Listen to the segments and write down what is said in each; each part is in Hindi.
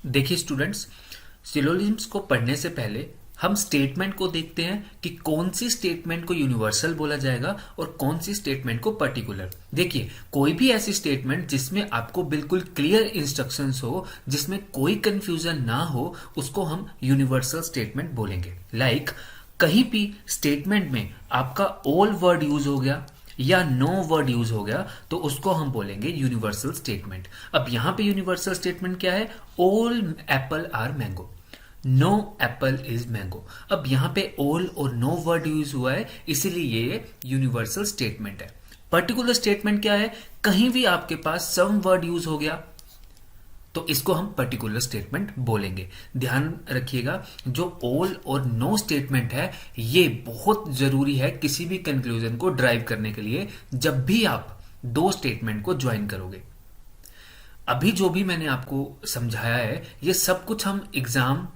देखिए स्टूडेंट्स, सिलोजिम्स को पढ़ने से पहले हम स्टेटमेंट को देखते हैं कि कौन सी स्टेटमेंट को यूनिवर्सल बोला जाएगा और कौन सी स्टेटमेंट को पर्टिकुलर। देखिए, कोई भी ऐसी स्टेटमेंट जिसमें आपको बिल्कुल क्लियर इंस्ट्रक्शंस हो, जिसमें कोई कंफ्यूजन ना हो, उसको हम यूनिवर्सल स्टेटमेंट बोलेंगे। लाइक कहीं भी स्टेटमेंट में आपका ऑल वर्ड यूज हो गया या नो वर्ड यूज हो गया तो उसको हम बोलेंगे यूनिवर्सल स्टेटमेंट। अब यहां पे यूनिवर्सल स्टेटमेंट क्या है? All apple are mango, no apple is mango. अब यहां पे ऑल और नो वर्ड यूज हुआ है, इसीलिए ये यूनिवर्सल स्टेटमेंट है। पर्टिकुलर स्टेटमेंट क्या है? कहीं भी आपके पास सम वर्ड यूज हो गया तो इसको हम पर्टिकुलर स्टेटमेंट बोलेंगे। ध्यान रखिएगा, जो ऑल और नो स्टेटमेंट है ये बहुत जरूरी है किसी भी कंक्लूजन को ड्राइव करने के लिए, जब भी आप दो स्टेटमेंट को ज्वाइन करोगे। अभी जो भी मैंने आपको समझाया है ये सब कुछ हम एग्जाम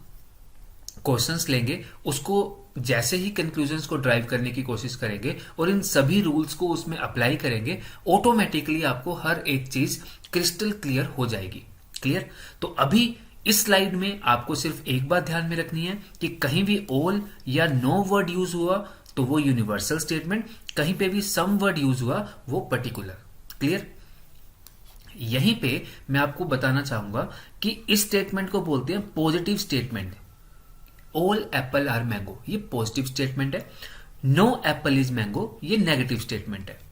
क्वेश्चंस लेंगे, उसको जैसे ही कंक्लूजन्स को ड्राइव करने की कोशिश करेंगे और इन सभी रूल्स को उसमें अप्लाई करेंगे, ऑटोमेटिकली आपको हर एक चीज क्रिस्टल क्लियर हो जाएगी। क्लियर? तो अभी इस स्लाइड में आपको सिर्फ एक बात ध्यान में रखनी है कि कहीं भी ऑल या नो वर्ड यूज हुआ तो वो यूनिवर्सल स्टेटमेंट, कहीं पे भी सम वर्ड यूज हुआ वो पर्टिकुलर। क्लियर? यहीं पे मैं आपको बताना चाहूंगा कि इस स्टेटमेंट को बोलते हैं positive statement. All apple are mango ये पॉजिटिव स्टेटमेंट है, नो एप्पल इज मैंगो ये नेगेटिव स्टेटमेंट है।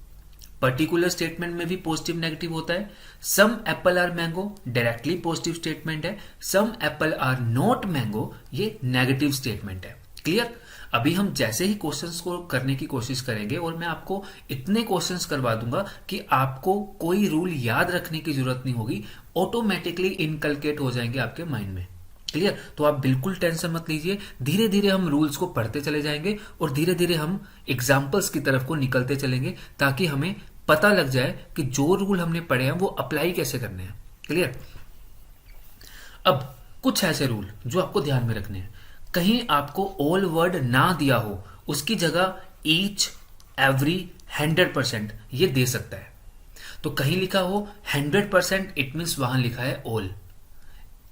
पर्टिकुलर स्टेटमेंट में भी पॉजिटिव नेगेटिव होता है। Some apple are mango directly positive statement है, some apple are not mango ये नेगेटिव स्टेटमेंट है। क्लियर? अभी हम जैसे ही क्वेश्चंस को करने की कोशिश करेंगे और मैं आपको इतने क्वेश्चंस करवा दूंगा कि आपको कोई रूल याद रखने की जरूरत नहीं होगी, ऑटोमेटिकली इनकलकेट हो जाएंगे आपके माइंड में। क्लियर? तो आप बिल्कुल टेंशन मत लीजिए, धीरे धीरे हम रूल्स को पढ़ते चले जाएंगे और धीरे धीरे हम एग्जाम्पल्स की तरफ को निकलते चलेंगे, ताकि हमें पता लग जाए कि जो रूल हमने पढ़े हैं वो अप्लाई कैसे करने हैं। क्लियर? अब कुछ ऐसे रूल जो आपको ध्यान में रखने हैं, कहीं आपको ऑल वर्ड ना दिया हो उसकी जगह ईच, एवरी, 100% ये दे सकता है। तो कहीं लिखा हो 100%, इट मीन्स वहां लिखा है ऑल।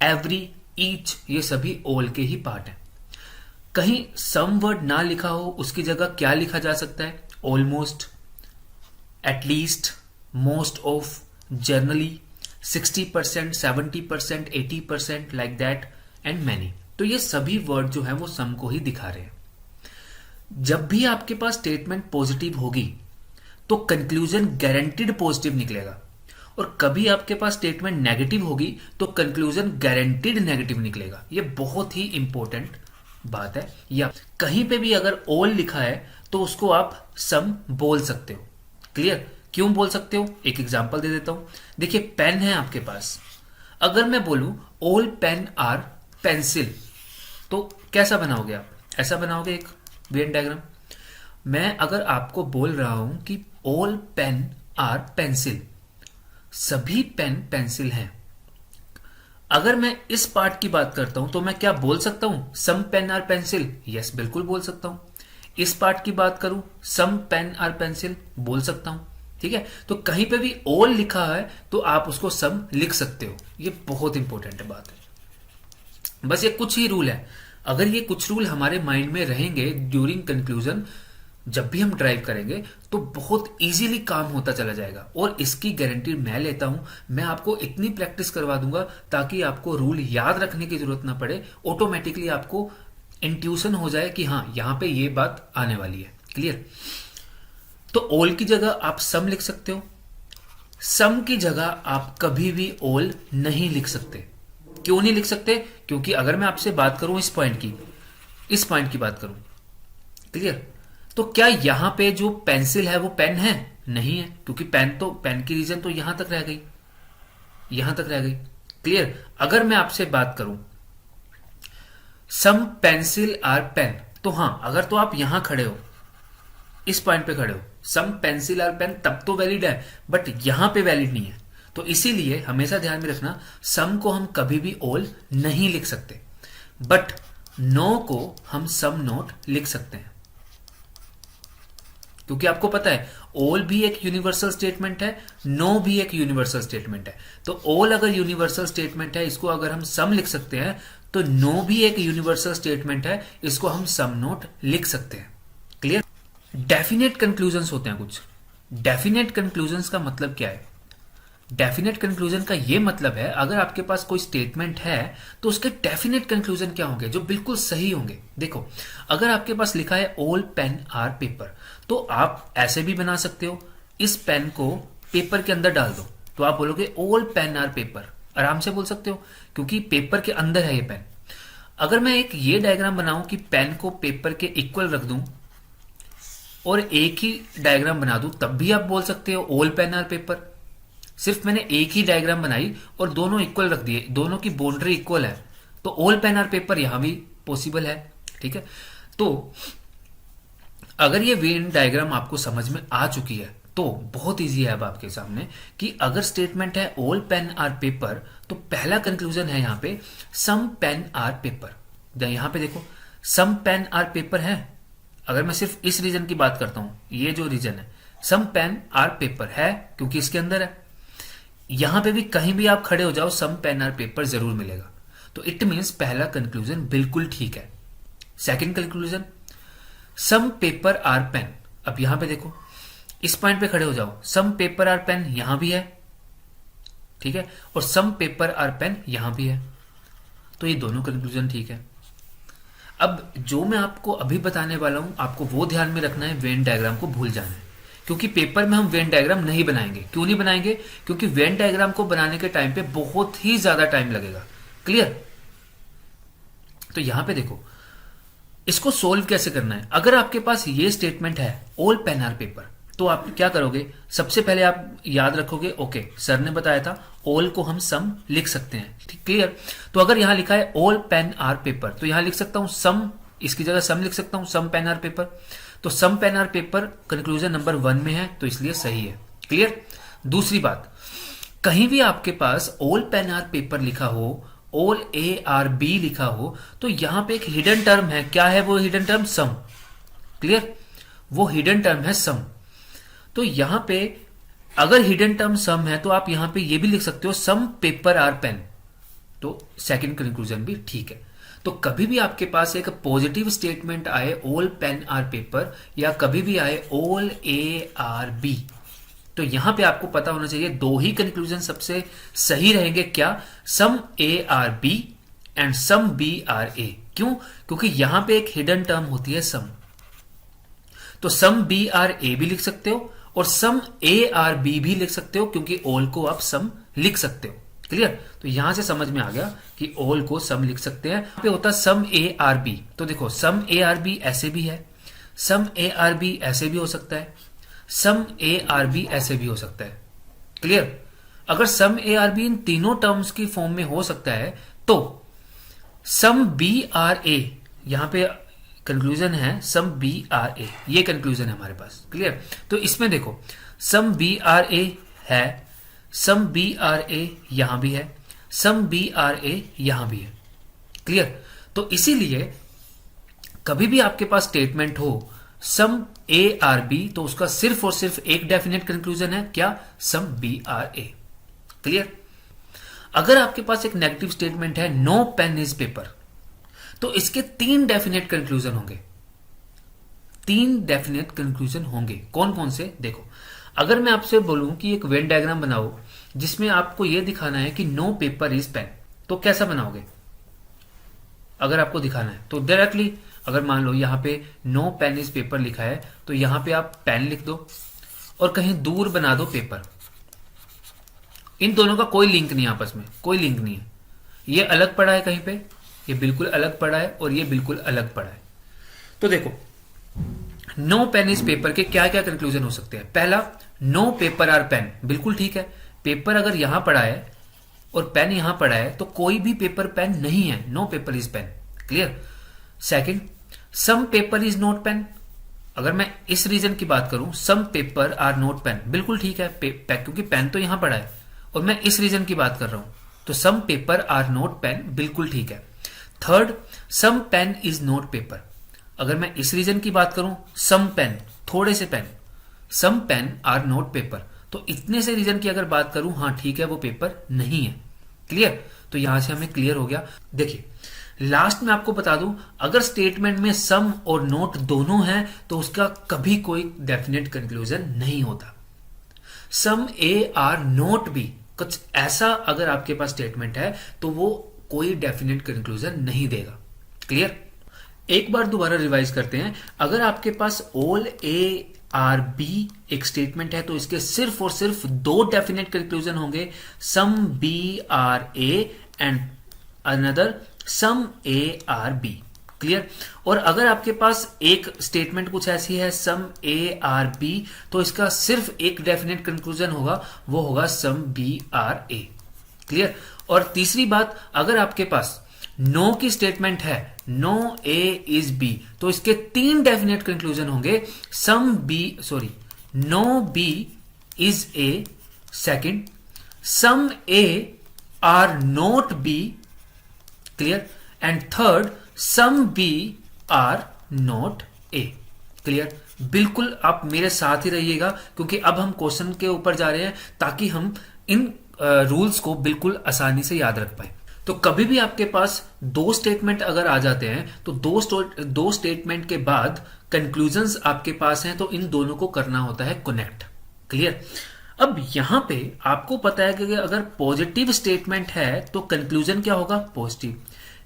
एवरी, ईच ये सभी ऑल के ही पार्ट हैं। कहीं सम वर्ड ना लिखा हो उसकी जगह क्या लिखा जा सकता है? Almost, at least, most of, generally, 60%, 70%, 80%, like that and many. तो ये सभी वर्ड जो है वो सम को ही दिखा रहे हैं। जब भी आपके पास स्टेटमेंट पॉजिटिव होगी तो कंक्लूजन गारंटीड पॉजिटिव निकलेगा, और कभी आपके पास स्टेटमेंट नेगेटिव होगी तो कंक्लूजन गारंटीड नेगेटिव निकलेगा। ये बहुत ही इंपॉर्टेंट बात है। या कहीं पे भी अगर ऑल लिखा है तो उसको आप सम बोल सकते हो। क्लियर? क्यों बोल सकते हो? एक एग्जांपल दे देता हूं। देखिए, पेन है आपके पास, अगर मैं बोलूं ऑल पेन आर पेंसिल तो कैसा बनाओगे आप? ऐसा बनाओगे एक वेन डायग्राम। मैं अगर आपको बोल रहा हूं कि ऑल पेन आर पेंसिल, सभी पेन पेंसिल हैं, अगर मैं इस पार्ट की बात करता हूं तो मैं क्या बोल सकता हूं? Some pen are pencil, yes बिल्कुल बोल सकता हूं। इस पार्ट की बात करूं, सम पेन आर पेंसिल बोल सकता हूं। ठीक है? तो कहीं पे भी ऑल लिखा है तो आप उसको सम लिख सकते हो। ये बहुत इंपॉर्टेंट बात है। बस ये कुछ ही रूल है, अगर ये कुछ रूल हमारे माइंड में रहेंगे ड्यूरिंग कंक्लूजन, जब भी हम ड्राइव करेंगे तो बहुत इजीली काम होता चला जाएगा। और इसकी गारंटी मैं लेता हूं, मैं आपको इतनी प्रैक्टिस करवा दूंगा ताकि आपको रूल याद रखने की जरूरत ना पड़े, ऑटोमेटिकली आपको इंट्यूशन हो जाए कि हाँ यहां पे ये बात आने वाली है। क्लियर? तो ऑल की जगह आप सम लिख सकते हो, सम की जगह आप कभी भी ऑल नहीं लिख सकते। क्यों नहीं लिख सकते? क्योंकि अगर मैं आपसे बात करूं इस पॉइंट की बात करूं, क्लियर, तो क्या यहां पे जो पेंसिल है वो पेन है? नहीं है, क्योंकि पेन की रीजन तो यहां तक रह गई, यहां तक रह गई। क्लियर? अगर मैं आपसे बात करूं सम पेंसिल आर पेन, तो हां, अगर तो आप यहां खड़े हो, इस पॉइंट पे खड़े हो, सम पेंसिल आर पेन, तब तो वैलिड है, बट यहां पे वैलिड नहीं है। तो इसीलिए हमेशा ध्यान में रखना, सम को हम कभी भी ऑल नहीं लिख सकते, बट नो को हम सम नॉट लिख सकते हैं। क्योंकि आपको पता है ऑल भी एक यूनिवर्सल स्टेटमेंट है, नो भी एक यूनिवर्सल स्टेटमेंट है। तो ऑल अगर यूनिवर्सल स्टेटमेंट है, इसको अगर हम सम लिख सकते हैं, तो नो भी एक यूनिवर्सल स्टेटमेंट है, इसको हम सम नोट लिख सकते हैं। क्लियर? डेफिनेट कंक्लूजन्स होते हैं कुछ। डेफिनेट कंक्लूजन्स का मतलब क्या है? डेफिनेट कंक्लूजन का यह मतलब है, अगर आपके पास कोई स्टेटमेंट है तो उसके डेफिनेट कंक्लूजन क्या होंगे, जो बिल्कुल सही होंगे। देखो, अगर आपके पास लिखा है ऑल पेन आर पेपर, तो आप ऐसे भी बना सकते हो, इस पेन को पेपर के अंदर डाल दो, तो आप बोलोगे ऑल पेन आर पेपर, आराम से बोल सकते हो, क्योंकि पेपर के अंदर है ये पेन। अगर मैं एक ये डायग्राम बनाऊं कि पेन को पेपर के इक्वल रख दूं और एक ही डायग्राम बना दूं, तब भी आप बोल सकते हो ऑल पेन आर पेपर। सिर्फ मैंने एक ही डायग्राम बनाई और दोनों इक्वल रख दिए, दोनों की बाउंड्री इक्वल है, तो ऑल पेन आर पेपर यहां भी पॉसिबल है। ठीक है, तो अगर ये वेन डायग्राम आपको समझ में आ चुकी है तो बहुत इजी है अब आपके सामने कि अगर स्टेटमेंट है ऑल पेन आर पेपर, तो पहला कंक्लूजन है यहां पे सम पेन आर पेपर। यहां पे देखो, सम पेन आर पेपर है। अगर मैं सिर्फ इस रीजन की बात करता हूं, ये जो रीजन है सम पेन आर पेपर है, क्योंकि इसके अंदर है। यहां पे भी कहीं भी आप खड़े हो जाओ, सम पेन आर पेपर जरूर मिलेगा। तो इट मीन्स पहला कंक्लूजन बिल्कुल ठीक है। Second conclusion, some paper are pen. अब यहां पे देखो, इस पॉइंट पे खड़े हो जाओ, सम पेपर आर पेन यहां भी है, ठीक है, और सम पेपर आर पेन यहां भी है, तो ये दोनों कंक्लूजन ठीक है। अब जो मैं आपको अभी बताने वाला हूं, आपको वो ध्यान में रखना है, वेन डायग्राम को भूल जाना है, क्योंकि पेपर में हम वेन डायग्राम नहीं बनाएंगे। क्यों नहीं बनाएंगे? क्योंकि वेन डायग्राम को बनाने के टाइम पे बहुत ही ज्यादा टाइम लगेगा। क्लियर? तो यहां पे देखो, इसको सोल्व कैसे करना है। अगर आपके पास ये स्टेटमेंट है ऑल पेन आर पेपर, तो आप क्या करोगे? सबसे पहले आप याद रखोगे, ओके सर ने बताया था ऑल को हम सम लिख सकते हैं। ठीक, क्लियर? तो अगर यहां लिखा है ऑल पेन आर पेपर, तो यहां लिख सकता हूं सम, इसकी जगह सम लिख सकता हूं, सम पेन आर पेपर। तो some pen are paper conclusion number 1 में है, तो इसलिए सही है। क्लियर? दूसरी बात, कहीं भी आपके पास ऑल पेन आर पेपर लिखा हो, ऑल ए आर बी लिखा हो, तो यहां पे एक हिडन टर्म है। क्या है वो हिडन टर्म? सम। क्लियर? वो हिडन टर्म है सम। तो यहां पे अगर हिडन टर्म सम है, तो आप यहां पे ये भी लिख सकते हो सम पेपर आर पेन, तो सेकंड कंक्लूजन भी ठीक है। तो कभी भी आपके पास एक पॉजिटिव स्टेटमेंट आए ऑल पेन आर पेपर, या कभी भी आए ऑल ए आर बी, तो यहां पे आपको पता होना चाहिए दो ही कंक्लूजन सबसे सही रहेंगे। क्या? Some A are B and some B are A. क्यों? क्योंकि यहां पे एक हिडन टर्म होती है सम। तो सम बी आर ए भी लिख सकते हो और सम ए आर बी भी लिख सकते हो, क्योंकि ऑल को आप सम लिख सकते हो। क्लियर? तो यहां से समझ में आ गया कि ऑल को सम लिख सकते हैं। यहां पे होता है सम ए आर बी, तो देखो सम ए आर बी ऐसे भी है, सम ए आर बी ऐसे भी हो सकता है, सम ए आर बी ऐसे भी हो सकता है। क्लियर? अगर सम ए आर बी इन तीनों टर्म्स की फॉर्म में हो सकता है, तो सम बी आर ए, यहां पे कंक्लूजन है सम बी आर ए, ये कंक्लूजन है हमारे पास। क्लियर? तो इसमें देखो, सम बी आर ए है, सम बी आर ए यहां भी है, सम बी आर ए यहां भी है। क्लियर? तो इसीलिए कभी भी आपके पास स्टेटमेंट हो सम ए आर बी, तो उसका सिर्फ और सिर्फ एक डेफिनेट कंक्लूजन है, क्या? Some B are A. Clear? अगर आपके पास एक नेगेटिव स्टेटमेंट है नो पेन इज पेपर, तो इसके 3 डेफिनेट कंक्लूजन होंगे। 3 डेफिनेट कंक्लूजन होंगे। कौन कौन से? देखो, अगर मैं आपसे बोलूं कि एक वेन डायग्राम बनाओ जिसमें आपको यह दिखाना है कि नो पेपर इज पेन, तो कैसा बनाओगे? अगर आपको दिखाना है तो डायरेक्टली, अगर मान लो यहां पे नो पेन इज पेपर लिखा है, तो यहां पे आप पेन लिख दो और कहीं दूर बना दो पेपर। इन दोनों का कोई लिंक नहीं, आपस में कोई लिंक नहीं है। ये अलग पड़ा है कहीं पे, ये बिल्कुल अलग पड़ा है, और ये बिल्कुल अलग पड़ा है। तो देखो, नो पेन इज पेपर के क्या क्या कंक्लूजन हो सकते हैं। पहला, नो पेपर आर पेन, बिल्कुल ठीक है। पेपर अगर यहां पड़ा है और पेन यहां पड़ा है, तो कोई भी पेपर पेन नहीं है, no paper is pen. Clear? Second, some paper is not pen. अगर मैं इस रीजन की बात करूं, some paper are not pen, बिल्कुल ठीक है, क्योंकि पेन तो यहां पड़ा है, और मैं इस रीजन की बात कर रहा हूं, तो some paper are not pen, बिल्कुल ठीक है। Third, some pen is not paper. अगर मैं इस रीजन की बात करूं, सम पेन, थोड़े से pen, some pen are not paper. तो इतने से रीजन की अगर बात करूं, हाँ ठीक है वो पेपर नहीं है। क्लियर? तो यहां से हमें क्लियर हो गया। देखिए लास्ट में आपको बता दूं, अगर स्टेटमेंट में सम और नोट दोनों हैं तो उसका कभी कोई डेफिनेट कंक्लूजन नहीं होता। सम ए आर नोट बी, कुछ ऐसा अगर आपके पास स्टेटमेंट है तो वो कोई डेफिनेट कंक्लूजन नहीं देगा। क्लियर? एक बार दोबारा रिवाइज करते हैं। अगर आपके पास ऑल ए आर बी एक स्टेटमेंट है तो इसके सिर्फ और सिर्फ दो डेफिनेट कंक्लूजन होंगे, some B are A and another some A are B. Clear? और अगर आपके पास एक स्टेटमेंट कुछ ऐसी है सम ए आर बी, तो इसका सिर्फ एक डेफिनेट कंक्लूजन होगा, वो होगा some B are A. Clear? और तीसरी बात, अगर आपके पास नो की स्टेटमेंट है, नो ए इज बी, तो इसके तीन डेफिनेट कंक्लूजन होंगे, some B sorry no B is A, second some A are not B, clear, and third some B are not A. Clear? बिल्कुल आप मेरे साथ ही रहिएगा क्योंकि अब हम क्वेश्चन के ऊपर जा रहे हैं ताकि हम इन रूल्स को बिल्कुल आसानी से याद रख पाए। तो कभी भी आपके पास दो स्टेटमेंट अगर आ जाते हैं तो दो स्टेटमेंट के बाद कंक्लूजन्स आपके पास हैं तो इन दोनों को करना होता है कनेक्ट। क्लियर? अब यहां पे आपको पता है कि अगर पॉजिटिव स्टेटमेंट है तो कंक्लूजन क्या होगा? पॉजिटिव।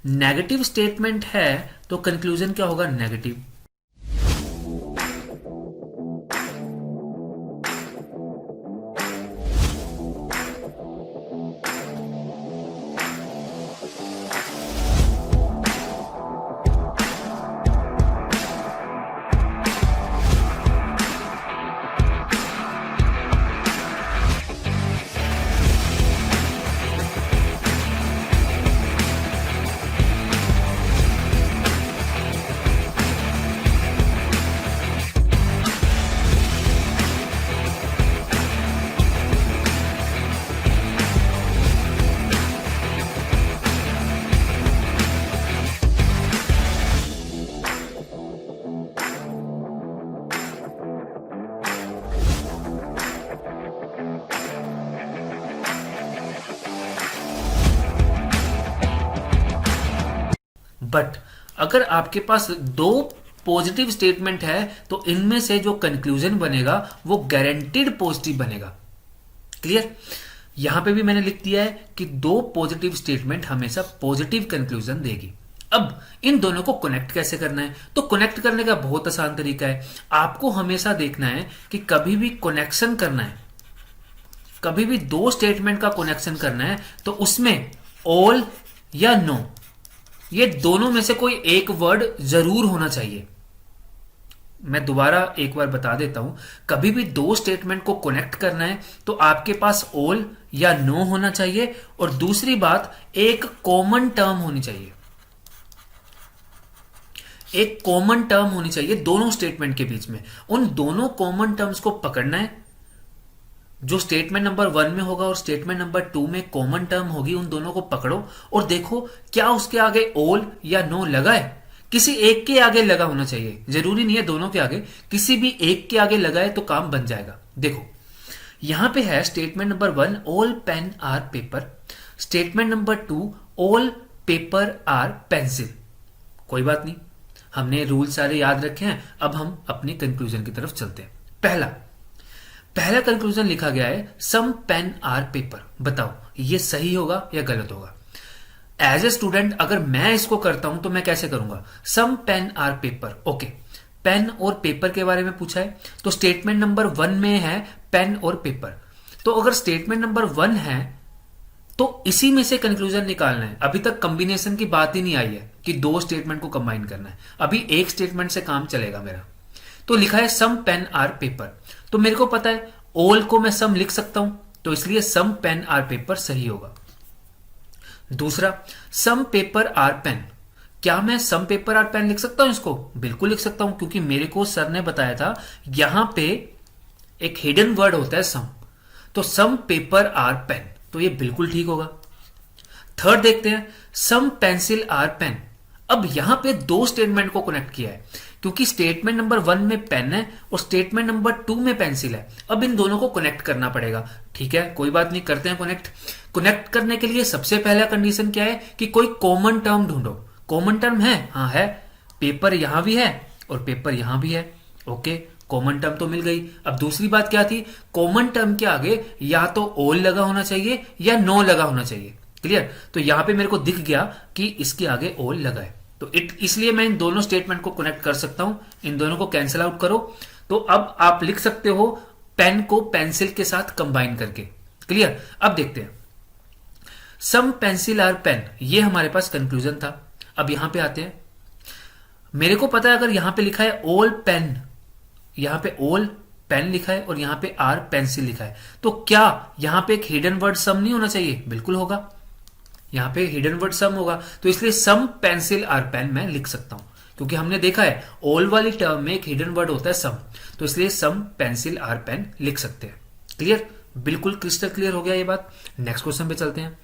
नेगेटिव स्टेटमेंट है तो कंक्लूजन क्या होगा? नेगेटिव। बट अगर आपके पास दो पॉजिटिव स्टेटमेंट है तो इनमें से जो कंक्लूजन बनेगा वो गारंटीड पॉजिटिव बनेगा। क्लियर? यहां पे भी मैंने लिख दिया है कि दो पॉजिटिव स्टेटमेंट हमेशा पॉजिटिव कंक्लूजन देगी। अब इन दोनों को कनेक्ट कैसे करना है? तो कनेक्ट करने का बहुत आसान तरीका है। आपको हमेशा देखना है कि कभी भी कनेक्शन करना है, कभी भी दो स्टेटमेंट का कनेक्शन करना है तो उसमें ऑल या नो, ये दोनों में से कोई एक वर्ड जरूर होना चाहिए। मैं दोबारा एक बार बता देता हूं, कभी भी दो स्टेटमेंट को कनेक्ट करना है तो आपके पास ऑल या नो होना चाहिए, और दूसरी बात एक कॉमन टर्म होनी चाहिए। एक कॉमन टर्म होनी चाहिए दोनों स्टेटमेंट के बीच में। उन दोनों कॉमन टर्म्स को पकड़ना है, जो स्टेटमेंट नंबर 1 में होगा और स्टेटमेंट नंबर 2 में कॉमन टर्म होगी, उन दोनों को पकड़ो और देखो क्या उसके आगे ऑल या नो लगा है। किसी एक के आगे लगा होना चाहिए, जरूरी नहीं है दोनों के आगे, किसी भी एक के आगे लगा है तो काम बन जाएगा। देखो यहां पे है statement number 1 all pen are paper, statement number 2 all paper are pencil. कोई बात नहीं, हमने रूल सारे याद रखे हैं। अब हम अपनी कंक्लूजन की तरफ चलते हैं। पहला कंक्लूजन लिखा गया है सम पेन आर पेपर। बताओ ये सही होगा या गलत होगा? एज ए स्टूडेंट अगर मैं इसको करता हूं तो मैं कैसे करूंगा? Some pen are paper. Okay, pen और पेपर के बारे में पूछा है तो स्टेटमेंट नंबर 1 में है पेन और पेपर। तो अगर स्टेटमेंट नंबर 1 है तो इसी में से कंक्लूजन निकालना है। अभी तक कॉम्बिनेशन की बात ही नहीं आई है कि दो स्टेटमेंट को कंबाइन करना है, अभी एक स्टेटमेंट से काम चलेगा मेरा। तो लिखा है सम पेन आर पेपर, तो मेरे को पता है ऑल को मैं सम लिख सकता हूं, तो इसलिए सम पेन आर पेपर सही होगा। दूसरा सम पेपर आर पेन, क्या मैं सम पेपर आर पेन लिख सकता हूं इसको? बिल्कुल लिख सकता हूं, क्योंकि मेरे को सर ने बताया था यहां पे एक हिडन वर्ड होता है सम, तो सम पेपर आर पेन, तो ये बिल्कुल ठीक होगा। थर्ड देखते हैं सम पेंसिल आर पेन। अब यहां पे दो स्टेटमेंट को कनेक्ट किया है, क्योंकि स्टेटमेंट नंबर 1 में पेन है और स्टेटमेंट नंबर 2 में पेंसिल है। अब इन दोनों को कनेक्ट करना पड़ेगा। ठीक है, कोई बात नहीं, करते हैं कनेक्ट। कनेक्ट करने के लिए सबसे पहला कंडीशन क्या है कि कोई कॉमन टर्म ढूंढो। कॉमन टर्म है, हाँ है, पेपर यहां भी है और पेपर यहां भी है। ओके, कॉमन टर्म तो मिल गई। अब दूसरी बात क्या थी, कॉमन टर्म के आगे या तो ऑल लगा होना चाहिए या नो लगा होना चाहिए। क्लियर, तो यहां पे मेरे को दिख गया कि इसके आगे ऑल लगा है, तो इसलिए मैं इन दोनों स्टेटमेंट को कनेक्ट कर सकता हूं। इन दोनों को कैंसिल आउट करो, तो अब आप लिख सकते हो पेन को पेंसिल के साथ कंबाइन करके। क्लियर, अब देखते हैं सम पेंसिल आर पेन, ये हमारे पास कंक्लूजन था। अब यहां पे आते हैं, मेरे को पता है अगर यहां पे लिखा है ऑल पेन, यहां पे ऑल पेन लिखा है और यहां पे आर पेंसिल लिखा है, तो क्या यहां पे एक हिडन वर्ड सम नहीं होना चाहिए? बिल्कुल होगा, यहां पे हिडन वर्ड सम होगा। तो इसलिए सम पेंसिल आर पेन मैं लिख सकता हूं, क्योंकि हमने देखा है ऑल वाली टर्म में एक हिडन वर्ड होता है सम, तो इसलिए सम पेंसिल आर पेन लिख सकते हैं। क्लियर, बिल्कुल क्रिस्टल क्लियर हो गया ये बात। नेक्स्ट क्वेश्चन पे चलते हैं।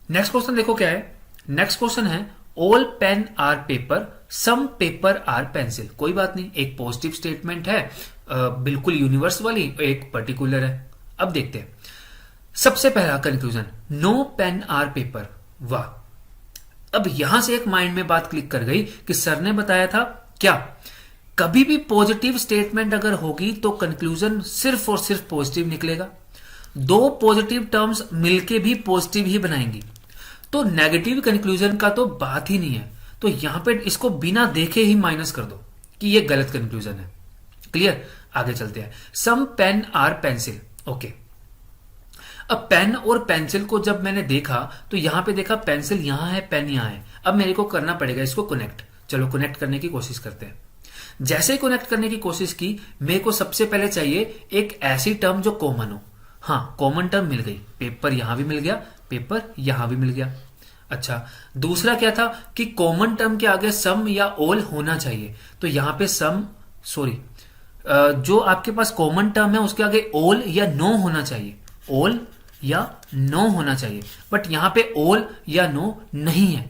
नेक्स्ट क्वेश्चन देखो क्या है। नेक्स्ट क्वेश्चन है all pen are paper, some paper are pencil. कोई बात नहीं, एक पॉजिटिव स्टेटमेंट है, बिल्कुल यूनिवर्स वाली, एक पर्टिकुलर है। अब देखते हैं सबसे पहला conclusion, no pen are paper. वाह, अब यहां से एक माइंड में बात क्लिक कर गई कि सर ने बताया था क्या, कभी भी पॉजिटिव स्टेटमेंट अगर होगी तो कंक्लूजन सिर्फ और सिर्फ पॉजिटिव निकलेगा। दो पॉजिटिव टर्म्स मिलके भी पॉजिटिव ही बनाएंगी, तो नेगेटिव कंक्लूजन का तो बात ही नहीं है। तो यहां पे इसको बिना देखे ही माइनस कर दो कि ये गलत कंक्लूजन है। क्लियर, आगे चलते हैं। Some pen are pencil. Okay, अब पेन और पेंसिल को जब मैंने देखा तो यहां पे देखा पेंसिल यहां है, पेन यहां है। अब मेरे को करना पड़ेगा इसको कनेक्ट। चलो कनेक्ट करने की कोशिश करते हैं। जैसे ही कनेक्ट करने की कोशिश की, मेरे को सबसे पहले चाहिए एक ऐसी टर्म जो कॉमन हो। हाँ, कॉमन टर्म मिल गई, पेपर यहां भी मिल गया, पेपर यहां भी मिल गया। अच्छा, दूसरा क्या था कि कॉमन टर्म के आगे सम या ऑल होना चाहिए, तो यहां पे सम, सॉरी, जो आपके पास कॉमन टर्म है उसके आगे ऑल या नो होना चाहिए, ऑल या नो होना चाहिए, बट यहां पे ऑल या नो नहीं है।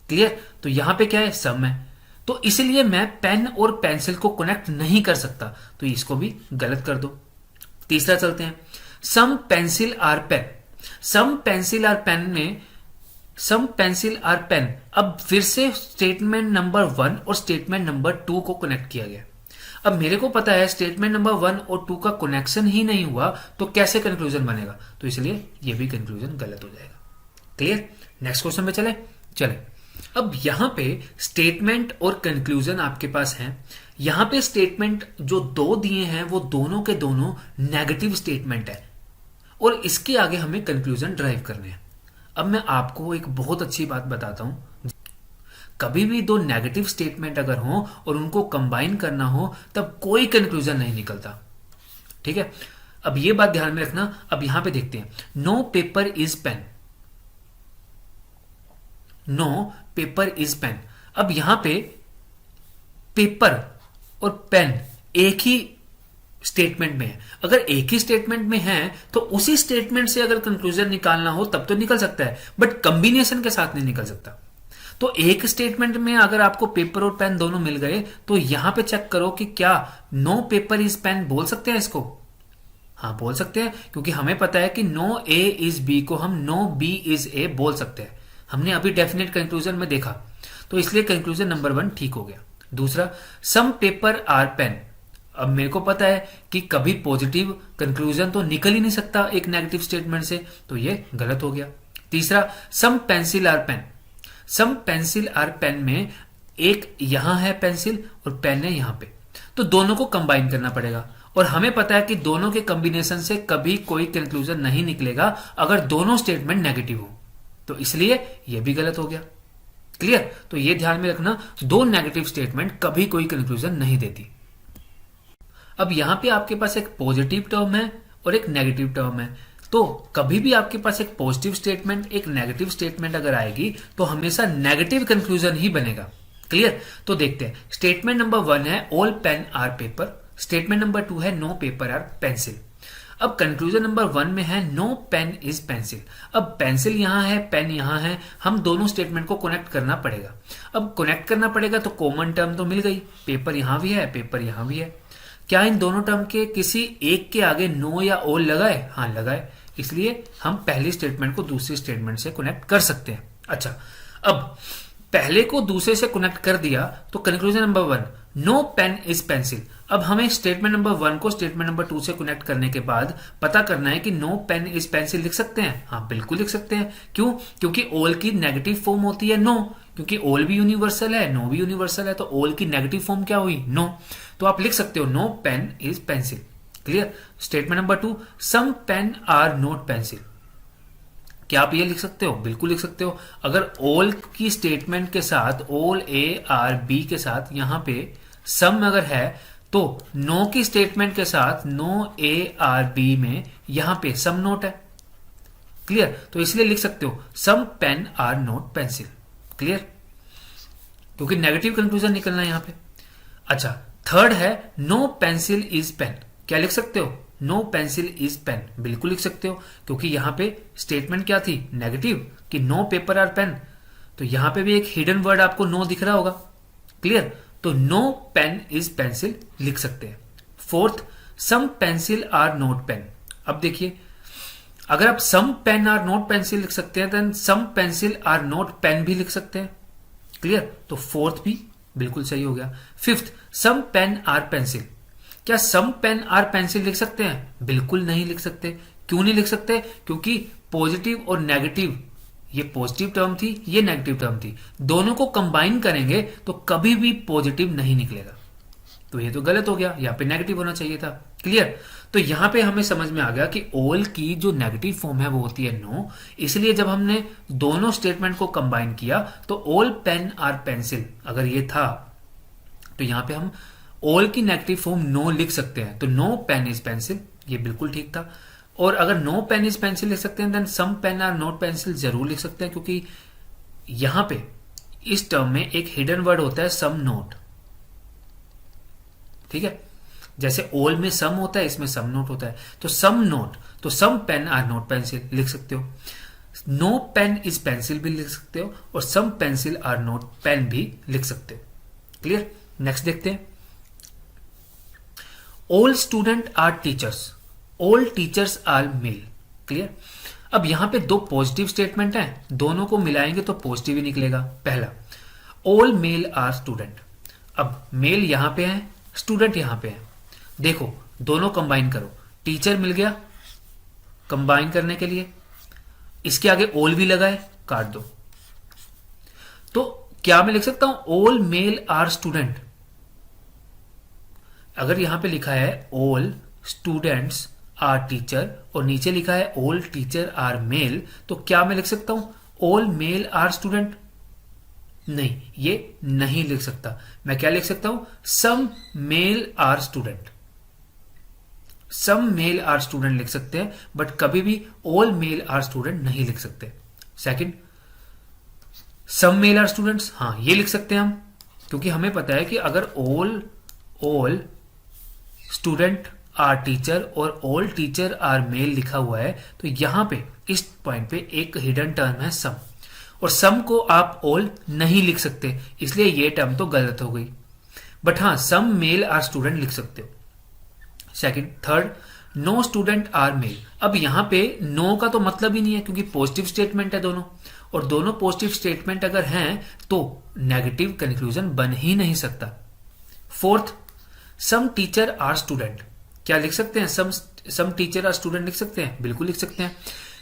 क्लियर, तो यहां पे क्या है, सम है, तो इसलिए मैं पेन और पेंसिल को कनेक्ट नहीं कर सकता, तो इसको भी गलत कर दो। तीसरा चलते हैं, some pencil are pen. Some pencil are pen में सम पेंसिल आर पेन, अब फिर से स्टेटमेंट नंबर 1 और स्टेटमेंट नंबर 2 को कनेक्ट किया गया। अब मेरे को पता है स्टेटमेंट नंबर 1 और 2 का कनेक्शन ही नहीं हुआ, तो कैसे कंक्लूजन बनेगा, तो इसलिए ये भी कंक्लूजन गलत हो जाएगा। क्लियर, नेक्स्ट क्वेश्चन पे चले। अब यहां पे स्टेटमेंट और कंक्लूजन आपके पास है। यहां पे स्टेटमेंट जो दो दिए हैं वो दोनों के दोनों नेगेटिव स्टेटमेंट है, और इसके आगे हमें कंक्लूजन ड्राइव करने हैं। अब मैं आपको एक बहुत अच्छी बात बताता हूं, कभी भी दो नेगेटिव स्टेटमेंट अगर हो और उनको कंबाइन करना हो तब कोई कंक्लूजन नहीं निकलता। ठीक है, अब ये बात ध्यान में रखना। अब यहां पे देखते हैं, no paper is pen, no paper is pen. अब यहां पे पेपर और पेन एक ही स्टेटमेंट में है। अगर एक ही स्टेटमेंट में है तो उसी स्टेटमेंट से अगर कंक्लूजन निकालना हो तब तो निकल सकता है, बट कॉम्बिनेशन के साथ नहीं निकल सकता। तो एक स्टेटमेंट में अगर आपको पेपर और पेन दोनों मिल गए तो यहां पे चेक करो कि क्या नो पेपर इज पेन बोल सकते हैं इसको। हाँ, बोल सकते हैं, क्योंकि हमें पता है कि नो ए इज बी को हम नो बी इज ए बोल सकते हैं। हमने अभी डेफिनेट कंक्लूजन में देखा, तो इसलिए कंक्लूजन नंबर 1 ठीक हो गया। दूसरा, सम पेपर आर पेन। अब मेरे को पता है कि कभी पॉजिटिव कंक्लूजन तो निकल ही नहीं सकता एक नेगेटिव स्टेटमेंट से, तो ये गलत हो गया। तीसरा, some pencil are pen. Some pencil are pen में एक यहां है पेंसिल और पेन है यहां पे, तो दोनों को कंबाइन करना पड़ेगा, और हमें पता है कि दोनों के कॉम्बिनेशन से कभी कोई कंक्लूजन नहीं निकलेगा अगर दोनों स्टेटमेंट नेगेटिव हो, तो इसलिए यह भी गलत हो गया। क्लियर, तो ये ध्यान में रखना, दो नेगेटिव स्टेटमेंट कभी कोई कंक्लूजन नहीं देती। अब यहां पे आपके पास एक पॉजिटिव टर्म है और एक नेगेटिव टर्म है, तो कभी भी आपके पास एक पॉजिटिव स्टेटमेंट एक नेगेटिव स्टेटमेंट अगर आएगी तो हमेशा नेगेटिव कंक्लूजन ही बनेगा। क्लियर, तो देखते हैं। स्टेटमेंट नंबर 1 है all pen are paper, statement number 2 है नो पेपर आर पेंसिल। अब कंक्लूजन नंबर 1 में है नो पेन इज पेंसिल। अब पेंसिल यहां है, पेन यहां है, हम दोनों स्टेटमेंट को कनेक्ट करना पड़ेगा। अब कनेक्ट करना पड़ेगा तो कॉमन टर्म तो मिल गई, पेपर यहां भी है, पेपर यहां भी है। क्या इन दोनों टर्म के किसी एक के आगे नो या ओल लगाए? हाँ लगाए, इसलिए हम पहली स्टेटमेंट को दूसरी स्टेटमेंट से कनेक्ट कर सकते हैं। अच्छा, अब पहले को दूसरे से कनेक्ट कर दिया तो conclusion number 1 no pen is pencil. अब हमें स्टेटमेंट नंबर 1 को स्टेटमेंट नंबर 2 से कनेक्ट करने के बाद पता करना है कि नो पेन इज पेंसिल लिख सकते हैं। हाँ बिल्कुल लिख सकते हैं। क्यों? क्योंकि ओल की नेगेटिव फॉर्म होती है नो, क्योंकि ओल भी यूनिवर्सल है, नो भी यूनिवर्सल है, तो ओल की नेगेटिव फॉर्म क्या हुई? नो। तो आप लिख सकते हो no pen is pencil. Clear? Statement number 2 some pen are not pencil. क्या आप ये लिख सकते हो? बिल्कुल लिख सकते हो। अगर ऑल की स्टेटमेंट के साथ, ऑल ए आर बी के साथ यहां पे सम अगर है तो नो की स्टेटमेंट के साथ नो ए आर बी में यहां पे सम नोट है। क्लियर? तो इसलिए लिख सकते हो some pen are not pencil. Clear? क्योंकि नेगेटिव कंक्लूजन निकलना है यहां पे। अच्छा, थर्ड है नो पेंसिल इज पेन। क्या लिख सकते हो? No pencil is pen. बिल्कुल लिख सकते हो, क्योंकि यहां पे स्टेटमेंट क्या थी? नेगेटिव, कि नो पेपर आर पेन। तो यहां पे भी एक हिडन वर्ड आपको नो दिख रहा होगा। क्लियर? तो नो पेन इज पेंसिल लिख सकते हैं। Fourth, some pencil are not pen. अब देखिए, अगर आप some pen are not pencil लिख सकते हैं then some pencil are not pen भी लिख सकते हैं। क्लियर? तो फोर्थ भी बिल्कुल सही हो गया। Fifth, some pen are pencil. क्या सम पेन आर पेंसिल लिख सकते हैं? बिल्कुल नहीं लिख सकते। क्यों नहीं लिख सकते? क्योंकि पॉजिटिव और नेगेटिव, ये पॉजिटिव टर्म थी, ये नेगेटिव टर्म थी, दोनों को कंबाइन करेंगे तो कभी भी पॉजिटिव नहीं निकलेगा। तो ये तो गलत हो गया, यहां पे नेगेटिव होना चाहिए था। क्लियर? तो यहां पे हमें समझ में आ गया कि ऑल की जो नेगेटिव फॉर्म है वो होती है नो। इसलिए जब हमने दोनों स्टेटमेंट को कंबाइन किया तो ऑल पेन आर पेंसिल अगर ये था तो यहां पे हम ऑल की नेगेटिव फॉर्म नो लिख सकते हैं। तो नो पेन इज पेंसिल, ये बिल्कुल ठीक था। और अगर नो पेन इज पेंसिल लिख सकते हैं then some pen are not pencil जरूर लिख सकते हैं, क्योंकि यहां पे इस टर्म में एक हिडन वर्ड होता है सम नोट। ठीक है? जैसे ऑल में सम होता है, इसमें सम नोट होता है। तो सम नोट, तो some pen are not pencil लिख सकते हो। नो पेन इज पेंसिल भी लिख सकते हो और some pencil are not pen भी लिख सकते हो। क्लियर? नेक्स्ट देखते हैं। All student are teachers, all teachers are male. Clear? अब यहां पे दो पॉजिटिव स्टेटमेंट हैं, दोनों को मिलाएंगे तो पॉजिटिव ही निकलेगा। पहला, ऑल मेल आर स्टूडेंट। अब मेल यहां पे है, स्टूडेंट यहां पे है। देखो दोनों कंबाइन करो, टीचर मिल गया कंबाइन करने के लिए, इसके आगे ऑल भी लगाए, काट दो। तो क्या मैं लिख सकता हूं ऑल मेल आर स्टूडेंट? अगर यहां पे लिखा है ऑल स्टूडेंट्स आर टीचर और नीचे लिखा है ऑल टीचर आर मेल, तो क्या मैं लिख सकता हूं ऑल मेल आर स्टूडेंट? नहीं, ये नहीं लिख सकता। मैं क्या लिख सकता हूं? Some male are student. Some male are student लिख सकते हैं, बट कभी भी ऑल मेल आर स्टूडेंट नहीं लिख सकते। Second, some male are students, हाँ ये लिख सकते हैं हम, क्योंकि हमें पता है कि अगर ऑल स्टूडेंट आर टीचर और ऑल टीचर आर मेल लिखा हुआ है तो यहां पे इस पॉइंट पे एक हिडन टर्म है सम, और सम को आप ऑल नहीं लिख सकते, इसलिए ये टर्म तो गलत हो गई। बट हाँ, सम मेल आर स्टूडेंट लिख सकते हो। Second, third, no student are male. अब यहां पे नो का तो मतलब ही नहीं है, क्योंकि पॉजिटिव स्टेटमेंट है दोनों, और दोनों पॉजिटिव स्टेटमेंट अगर हैं तो नेगेटिव कंक्लूजन बन ही नहीं सकता। Fourth, some teacher are student. क्या लिख सकते हैं? सम टीचर आर स्टूडेंट लिख सकते हैं, बिल्कुल लिख सकते हैं।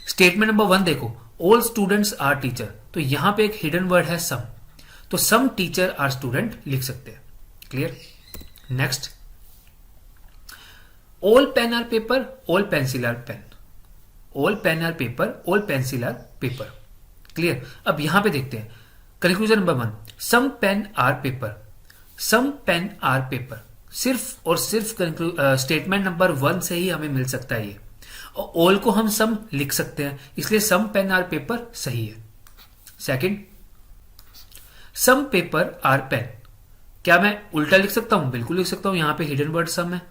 स्टेटमेंट नंबर 1 देखो, ऑल स्टूडेंट्स आर टीचर, तो यहां पे एक हिडन वर्ड है सम, तो सम टीचर आर स्टूडेंट लिख सकते हैं। Clear? Next, all pen are paper, all pencil are pen. All pen are paper, all pencil are paper. Clear? अब यहां पे देखते हैं conclusion number 1, some pen are paper, some pen are paper. सिर्फ और सिर्फ स्टेटमेंट नंबर 1 से ही हमें मिल सकता है ये, और ऑल को हम सम लिख सकते हैं, इसलिए सम पेन आर पेपर सही है। Second, some paper are pen. क्या मैं उल्टा लिख सकता हूं? बिल्कुल लिख सकता हूं, यहां पे हिडन वर्ड सम है,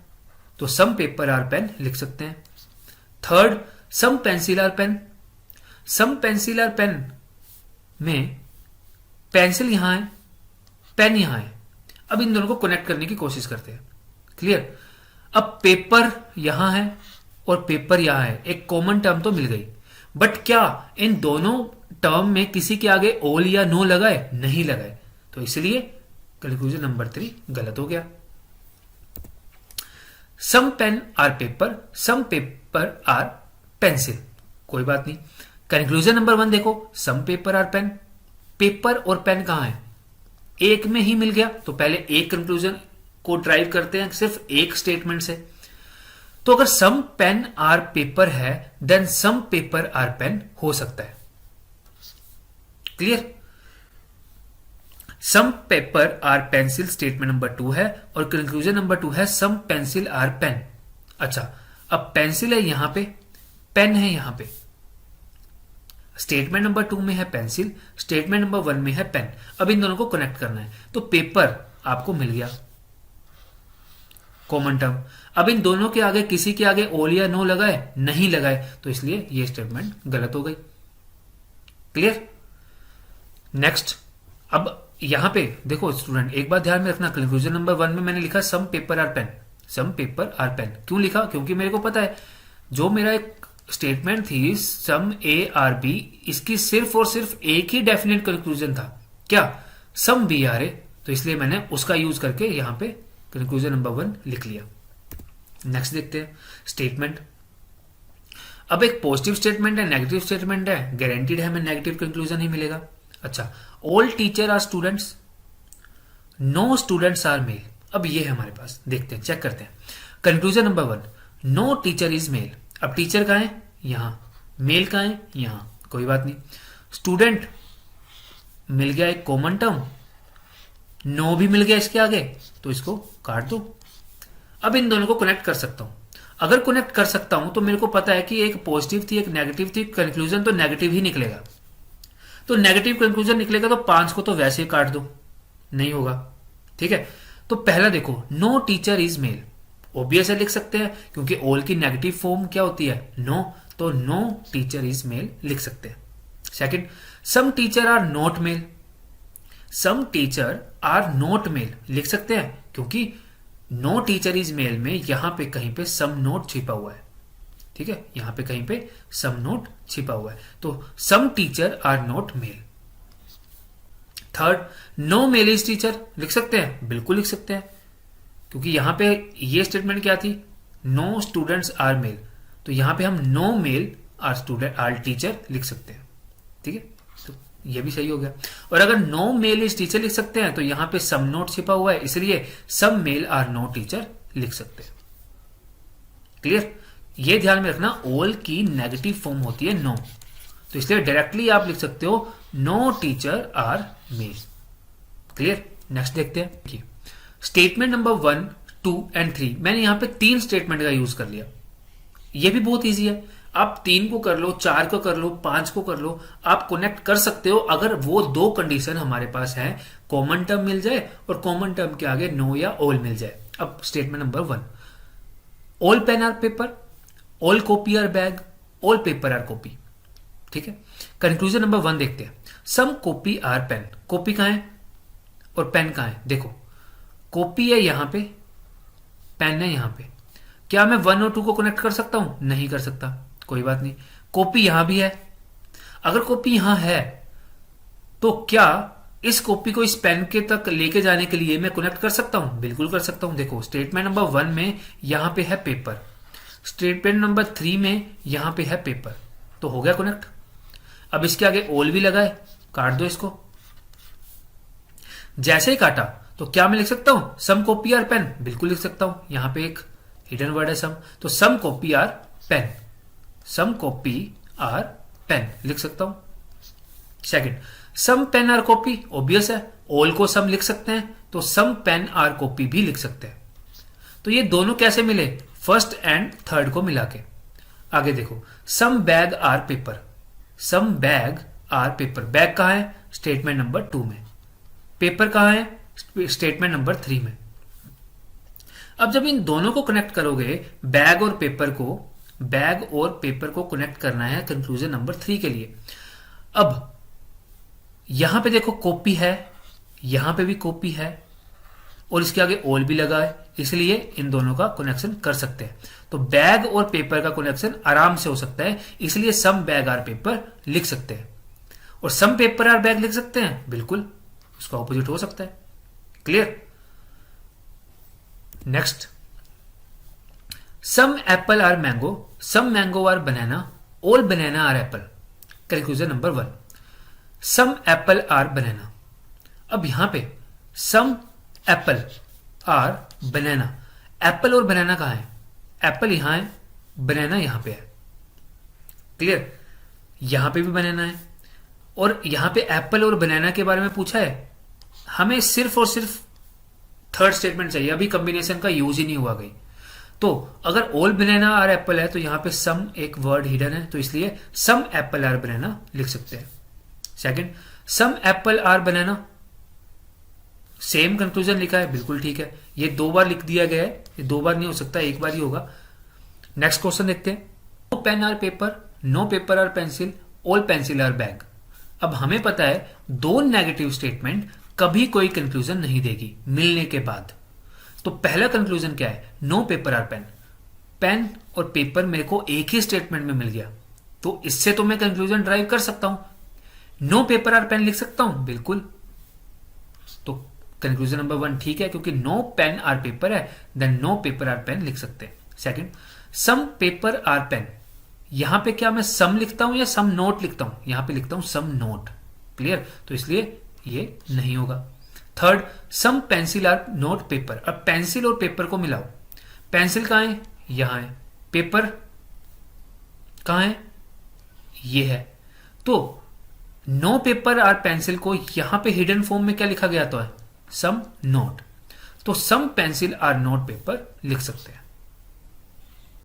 तो सम पेपर आर पेन लिख सकते हैं। Third, some pencil are pen. Some pencil are pen में पेंसिल यहां है, पेन यहां है। अब इन दोनों को कनेक्ट करने की कोशिश करते हैं। क्लियर? अब पेपर यहां है और पेपर यहां है, एक कॉमन टर्म तो मिल गई, बट क्या इन दोनों टर्म में किसी के आगे ओल या नो लगाए? नहीं लगाए, तो इसलिए कंक्लूजन नंबर 3 गलत हो गया। Some pen are paper, some paper are pencil, कोई बात नहीं। कंक्लूजन नंबर 1 देखो, some paper are pen, paper और पेन कहां है? एक में ही मिल गया, तो पहले एक कंक्लूजन को ड्राइव करते हैं सिर्फ एक स्टेटमेंट से। तो अगर सम पेन आर पेपर है, then some paper are pen हो सकता है। Clear? Some paper are pencil statement number 2 है और कंक्लूजन नंबर 2 है सम पेंसिल आर पेन। अच्छा, अब पेंसिल है यहां पे, पेन है यहां पे। स्टेटमेंट नंबर 2 में है पेंसिल, स्टेटमेंट नंबर 1 में है पेन। अब इन दोनों को कनेक्ट करना है, तो पेपर आपको मिल गया कॉमन टर्म। अब इन दोनों के आगे किसी के आगे ओल या नो लगाए? नहीं लगाए, तो इसलिए यह स्टेटमेंट गलत हो गई। क्लियर? नेक्स्ट, अब यहां पे देखो स्टूडेंट, एक बात ध्यान में रखना, कंक्लूजन नंबर 1 में मैंने लिखा some paper are pen, some paper are pen. क्यों लिखा? क्योंकि मेरे को पता है जो मेरा एक स्टेटमेंट थी सम ए आर बी, इसकी सिर्फ और सिर्फ एक ही डेफिनेट कंक्लूजन था, क्या? सम बी आर ए। तो इसलिए मैंने उसका यूज करके यहां पे कंक्लूजन नंबर 1 लिख लिया। नेक्स्ट देखते हैं स्टेटमेंट। अब एक पॉजिटिव स्टेटमेंट है, नेगेटिव स्टेटमेंट है, गारंटीड है हमें नेगेटिव कंक्लूजन ही मिलेगा। अच्छा, all teacher are students, no students are male. अब ये है हमारे पास, देखते हैं, चेक करते हैं। Conclusion number 1, no teacher is male. अब टीचर कहां है? यहां। मेल कहां है? यहां। कोई बात नहीं। स्टूडेंट मिल गया एक कॉमन टर्म, नो भी मिल गया इसके आगे, तो इसको काट दो। अब इन दोनों को कनेक्ट कर सकता हूं। अगर कनेक्ट कर सकता हूं तो मेरे को पता है कि एक पॉजिटिव थी एक नेगेटिव थी, कंक्लूजन तो नेगेटिव ही निकलेगा। तो नेगेटिव कंक्लूजन निकलेगा तो 5 को तो वैसे ही काट दो, नहीं होगा। ठीक है, तो पहला देखो, no teacher is male, obvious है लिख सकते हैं, क्योंकि ऑल की नेगेटिव फॉर्म क्या होती है? नो, तो नो टीचर इज मेल लिख सकते हैं। Second, some teacher are not male, some teacher are not male लिख सकते हैं, क्योंकि नो टीचर इज मेल में यहां पे कहीं पे सम नोट छिपा हुआ है। ठीक है, यहां पे कहीं पे सम नोट छिपा हुआ है, तो some teacher are not male. Third, no male is teacher लिख सकते हैं, बिल्कुल लिख सकते हैं, क्योंकि यहां पे ये स्टेटमेंट क्या थी? नो स्टूडेंट्स आर मेल, तो यहां पे हम no male are student are teacher लिख सकते हैं। ठीक है, तो ये भी सही हो गया। और अगर नो मेल इज टीचर लिख सकते हैं तो यहां पे सम नोट छिपा हुआ है, इसलिए सम मेल आर नो टीचर लिख सकते हैं। क्लियर? ये ध्यान में रखना, ऑल की नेगेटिव फॉर्म होती है नो, तो इसलिए डायरेक्टली आप लिख सकते हो no teacher are male. Clear? Next देखते हैं। स्टेटमेंट नंबर 1, 2 एंड 3, मैंने यहां पे 3 स्टेटमेंट का यूज कर लिया। ये भी बहुत इजी है, आप 3 को कर लो, 4 को कर लो, 5 को कर लो, आप कनेक्ट कर सकते हो अगर वो 2 कंडीशन हमारे पास है, कॉमन टर्म मिल जाए और कॉमन टर्म के आगे नो या ऑल मिल जाए। अब statement number 1, all pen are paper, all copy are bag, all paper are copy. ठीक है, कंक्लूजन नंबर 1 देखते हैं। Some copy are pen, copy कहां है और पेन कहां है? देखो, कॉपी है यहां पे, पेन है यहां पे। क्या मैं 1 और 2 को कनेक्ट कर सकता हूं? नहीं कर सकता, कोई बात नहीं। कॉपी यहां भी है, अगर कॉपी यहां है तो क्या इस कॉपी को इस पेन के तक लेके जाने के लिए मैं कनेक्ट कर सकता हूं? बिल्कुल कर सकता हूं। देखो, स्टेटमेंट नंबर 1 में यहां पे है पेपर, स्टेटमेंट नंबर 3 में यहां पे है पेपर, तो हो गया कनेक्ट। अब इसके आगे ऑल भी लगा है, काट दो इसको। जैसे ही काटा तो क्या मैं लिख सकता हूं सम कॉपी आर पेन? बिल्कुल लिख सकता हूं, यहां पे एक हिडन वर्ड है सम, तो some copy are pen, some copy are pen लिख सकता हूं। Second, some pen are copy, obvious है, ऑल को सम लिख सकते हैं, तो सम पेन आर कॉपी भी लिख सकते हैं। तो ये दोनों कैसे मिले? फर्स्ट एंड थर्ड को मिला के। आगे देखो, some bag are paper, some bag are paper, bag कहां है? स्टेटमेंट नंबर 2 में। पेपर कहां है? स्टेटमेंट नंबर 3 में। अब जब इन दोनों को कनेक्ट करोगे, बैग और पेपर को, बैग और पेपर को कनेक्ट करना है कंक्लूजन नंबर 3 के लिए। अब यहां पे देखो कॉपी है, यहां पे भी कॉपी है और इसके आगे ऑल भी लगा है, इसलिए इन दोनों का कनेक्शन कर सकते हैं। तो बैग और पेपर का कनेक्शन आराम से हो सकता है, इसलिए सम बैग आर पेपर लिख सकते हैं। और सम पेपर आर बैग लिख सकते हैं, बिल्कुल उसका ऑपोजिट हो सकता है। Clear? Next, some apple are mango, some mango are banana, all banana are apple. Conclusion number 1, some apple are banana. अब यहां पे some apple are banana, apple और बनाना कहां है? एप्पल यहां है, बनाना यहां पे है। क्लियर? यहां पे भी बनाना है और यहां पे एप्पल और बनाना के बारे में पूछा है। हमें सिर्फ और सिर्फ थर्ड स्टेटमेंट चाहिए, अभी कॉम्बिनेशन का यूज ही नहीं हुआ गई। तो अगर ऑल बनाना आर एप्पल है तो यहां पे सम एक वर्ड हिडन है, तो इसलिए सम एप्पल आर बनाना लिख सकते हैं। Second, some apple are banana, same conclusion लिखा है, बिल्कुल ठीक है। ये 2 बार लिख दिया गया है, ये 2 बार नहीं हो सकता, 1 बार ही होगा। नेक्स्ट क्वेश्चन देखते हैं, no pen are paper, no paper are pencil, all pencil are bag. अब हमें पता है 2 नेगेटिव स्टेटमेंट कभी कोई कंक्लूजन नहीं देगी मिलने के बाद। तो पहला कंक्लूजन क्या है? No paper are paper, pen और पेपर मेरे को एक ही स्टेटमेंट में मिल गया, तो इससे तो मैं कंक्लूजन ड्राइव कर सकता हूं। नो पेपर आर पेन लिख सकता हूं, बिल्कुल। तो कंक्लूजन नंबर 1 ठीक है, क्योंकि नो पेन आर पेपर है, then no paper are pen लिख सकते हैं। Second, some paper are pen, यहां पे क्या मैं सम लिखता हूं या सम नोट लिखता हूं? यहां पे लिखता हूं सम नोट। क्लियर? तो इसलिए ये नहीं होगा। Third, some pencil are not paper. अब पेंसिल और पेपर को मिलाओ, पेंसिल कहां है? यहां है। पेपर कहां है? ये है। तो नो पेपर आर पेंसिल को यहां पे हिडन फॉर्म में क्या लिखा गया तो है? सम नोट। तो सम पेंसिल आर नोट पेपर लिख सकते हैं।